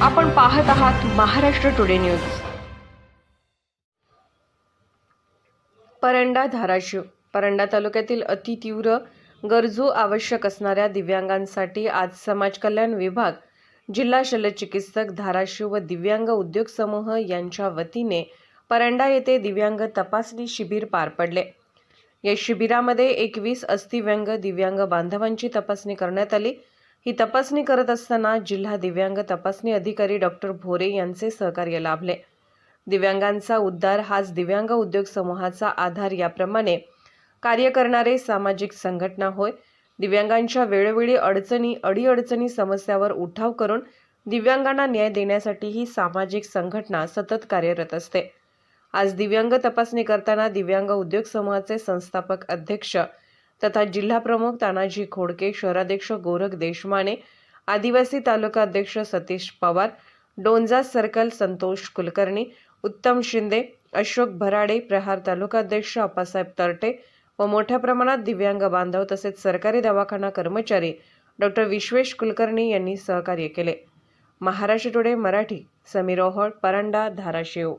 आपण पाहत आहात महाराष्ट्र टुडे न्यूज। परंडा धाराशिव। परंडा तालुक्यातील अतितीव्र गरजू आवश्यक असणाऱ्या दिव्यांगांसाठी आज समाज कल्याण विभाग, जिल्हा शल्यचिकित्सक धाराशिव व दिव्यांग उद्योग समूह यांच्या वतीने परंडा येथे दिव्यांग तपासणी शिबिर पार पडले। या शिबिरामध्ये 21 अस्थिव्यंग दिव्यांग बांधवांची तपासणी करण्यात आली। ही तपासणी करत असताना जिल्हा दिव्यांग तपासणी अधिकारी डॉक्टर भोरे यांचे सहकार्य लाभले। दिव्यांगांचा उद्धार हाच दिव्यांग उद्योग समूहाचा आधार याप्रमाणे कार्य करणारे सामाजिक संघटना होय। दिव्यांगांच्या वेळोवेळी अडीअडचणी समस्यावर उठाव करून दिव्यांगांना न्याय देण्यासाठी ही सामाजिक संघटना सतत कार्यरत असते। आज दिव्यांग तपासणी करताना दिव्यांग उद्योग समूहाचे संस्थापक अध्यक्ष तथा जिल्हा प्रमुख तानाजी खोडके, शहराध्यक्ष गोरख देशमाने, आदिवासी तालुका अध्यक्ष सतीश पवार, डोंजा सर्कल संतोष कुलकर्णी, उत्तम शिंदे, अशोक भराडे, प्रहार तालुका अध्यक्ष अप्पासाहेब तरटे व मोठ्या प्रमाणात दिव्यांग बांधव तसेच सरकारी दवाखाना कर्मचारी डॉक्टर विश्वेश कुलकर्णी यांनी सहकार्य केले। महाराष्ट्र टुडे मराठी, समीर ओहोळ, परंडा, धाराशिव।